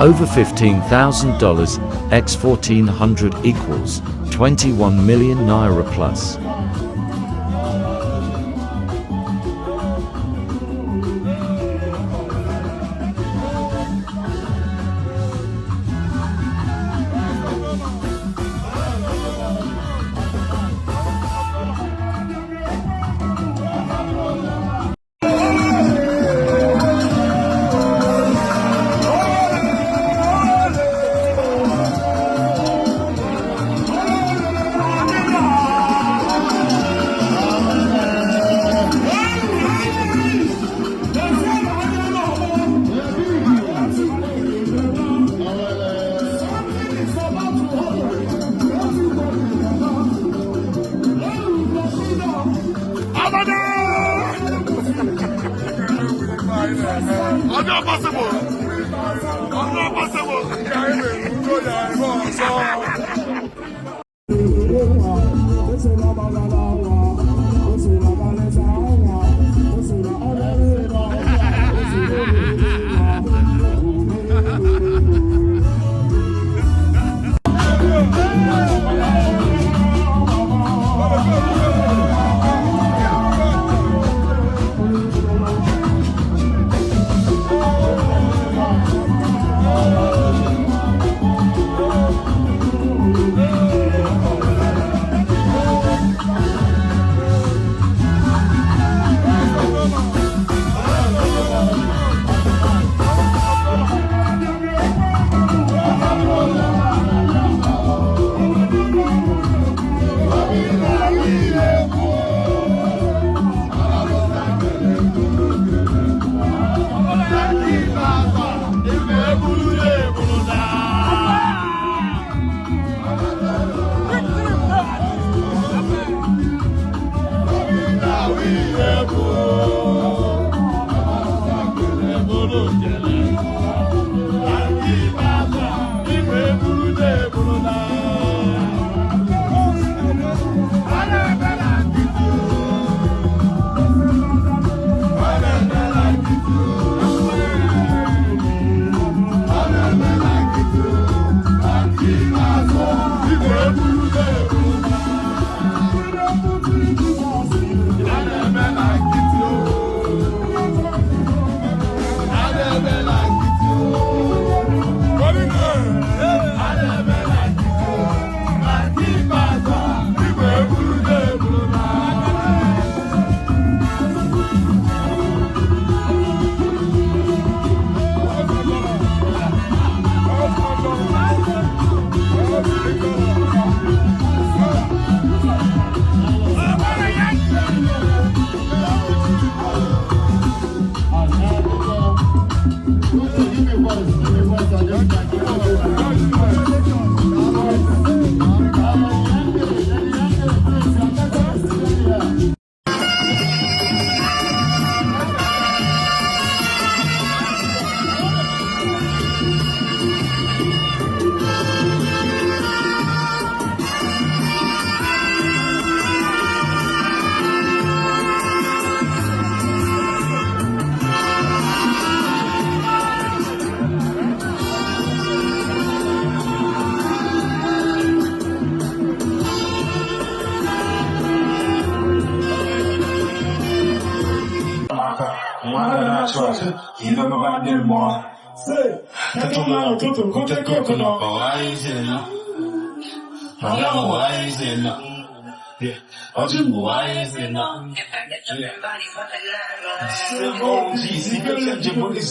Over $15,000 x 1400 equals 21 million naira plus.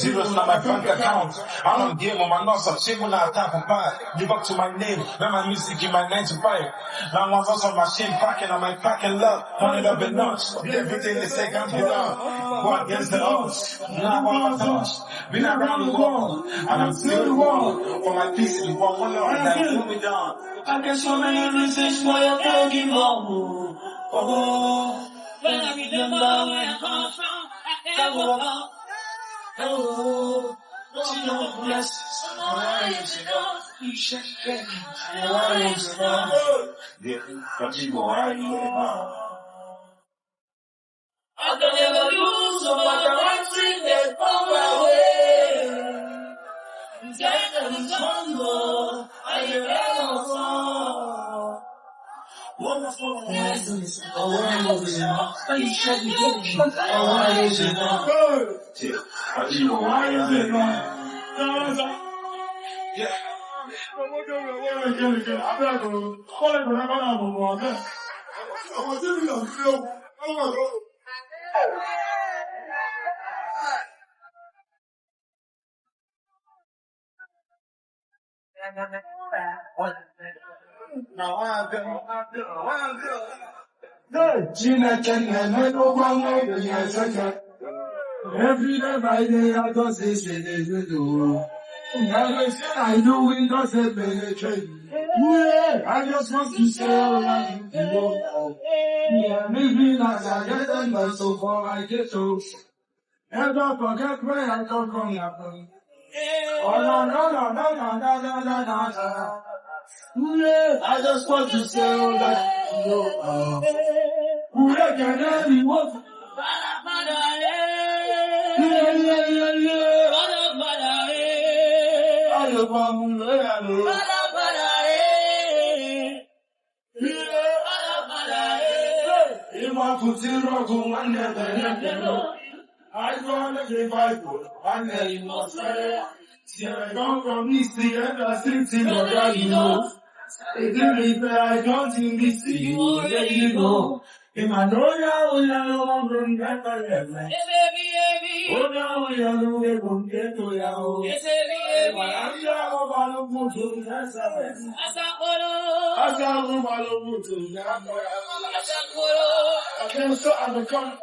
Zeros in my bank account. I don't give them my loss of shit when I tap and buy. Live up to my name, now my music in my 9 to 5. Now I'm on my shit packing, I might pack and love. Turn it up a notch. Everything they say comes get up. Go against the odds. Now I'm touch. Been around the world, and I'm still the world. For my peace, before one Lord, that pull me down. I got so many reasons why I can't give up. Oh, when I remember where I come from, I go up. Oh, you know the blessings. I used to know. You should get me. I used to know. Yeah, but you know I know. I can never lose, no matter what thing that come my way. Every day by day, I just say they do. Everything I do, it doesn't penetrate. Yeah, I just want to say all I need to know. Yeah, maybe as I get them, so far I get to. Never forget where I come from. Oh, no, no, no, no, no, no, no, no, no. Yeah, I just want to say all that you know. Who can hear me? What? Yeah, yeah, yeah, yeah. I love I gonna give Bible, and then you must say, I come from this the end of city, but you know. If you leave I don't in this city, you let you go. If I know you, we are no longer in that level. Oh, now we are no way from get to you. Yes, I'm going to that's I can't stop the come.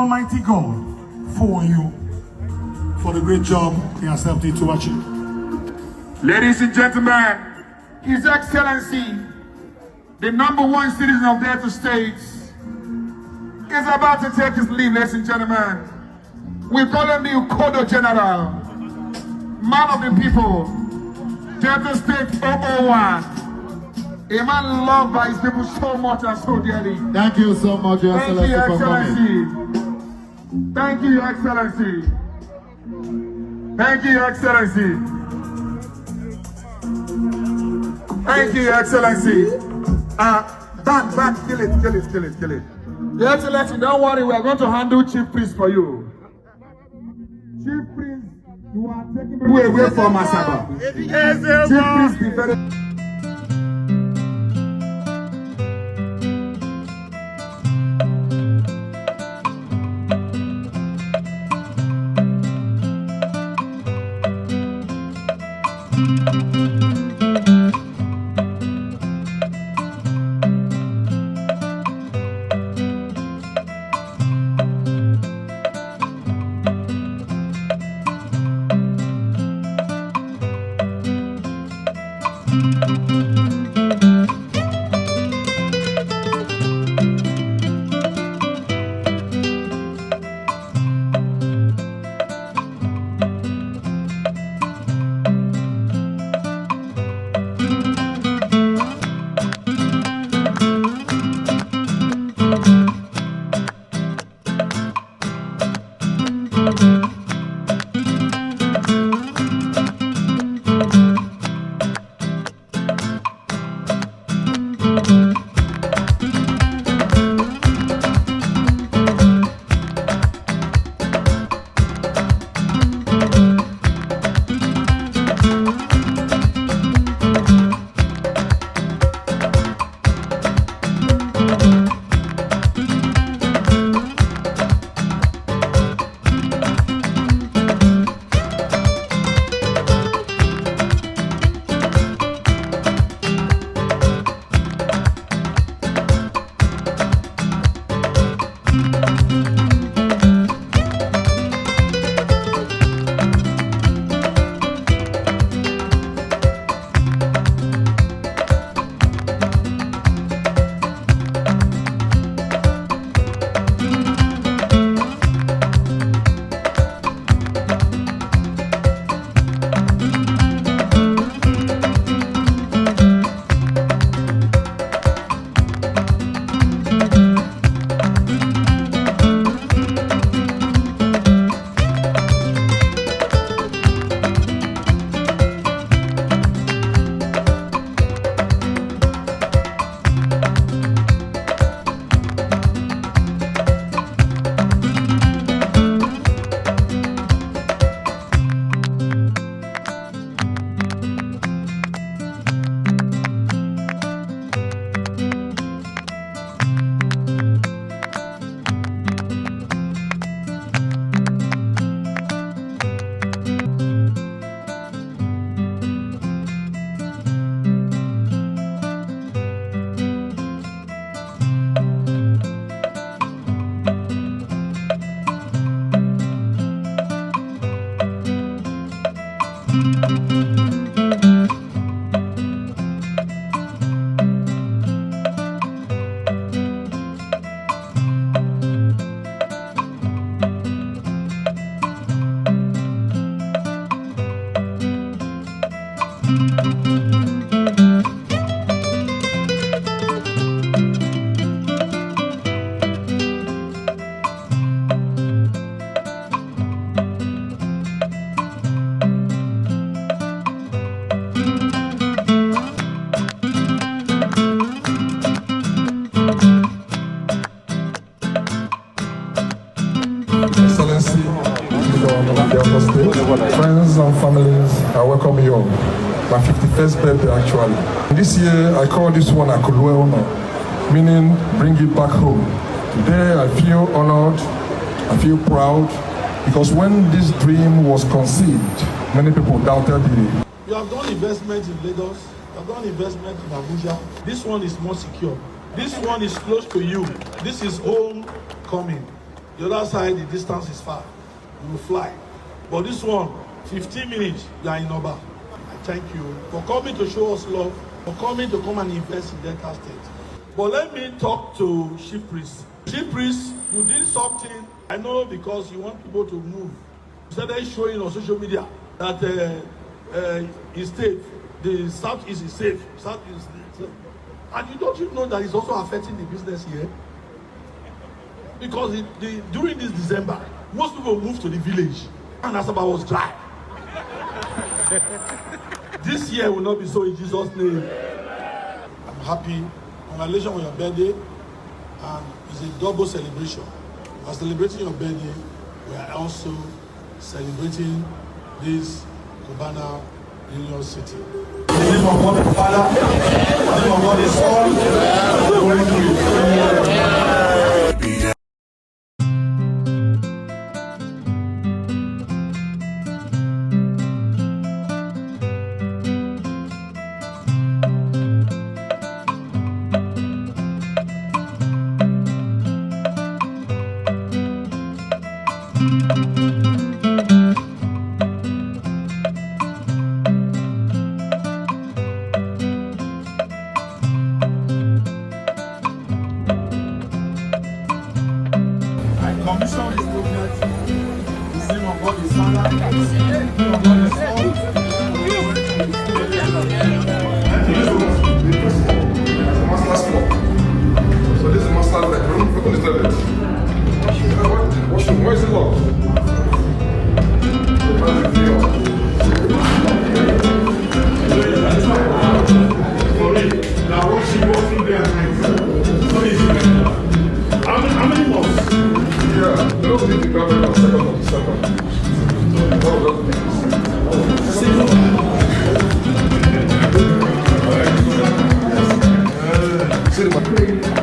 Almighty God for you for the great job He has helped you to achieve. Ladies and gentlemen, His Excellency, the #1 citizen of Delta State, is about to take his leave, ladies and gentlemen. We call him the Ukodo General, man of the people, Delta State 001. A man loved by his people so much and so dearly. Thank you so much, Your Excellency, for coming. Thank you, Your Excellency. Thank you, Your Excellency. Thank you, Your Excellency. Back, kill it. Your Excellency, don't worry, we are going to handle Chief Priest for you. Chief Priest, you are taking me away from Asaba. Chief Priest, be very... Excellency, friends and families, I welcome you all. My 51st birthday actually. This year I call this one Akulwe Honor, meaning bring it back home. Today I feel honored, I feel proud, because when this dream was conceived, many people doubted it. You have done investment in Lagos, you have done investment in Abuja. This one is more secure. This one is close to you. This is homecoming. The other side, the distance is far. You will fly. But this one, 15 minutes, you are in Oba. I thank you for coming to show us love for coming to come and invest in Delta State. But let me talk to Chief Priest. Chief Priest, you did something, I know, because you want people to move. You started showing on social media that his state, the Southeast is safe. Southeast is safe. And you know that it's also affecting the business here? Because during this December, most people moved to the village and Asaba was dry. This year will not be so in Jesus' name. I'm happy. Congratulations on your birthday. And it's a double celebration. We are celebrating your birthday. We are also celebrating this Cubana Union City. In the name of God the Father, in the name of God the Son, and the Holy Spirit. Commission this project. The name of God is Father, the name of God is Son. Master's floor. So this is master's bedroom. Look at the toilet. Washroom. Where is the lock? Now watch you go through there and so easy. How many months? Yeah, you don't need to grab it on 2nd of December. See the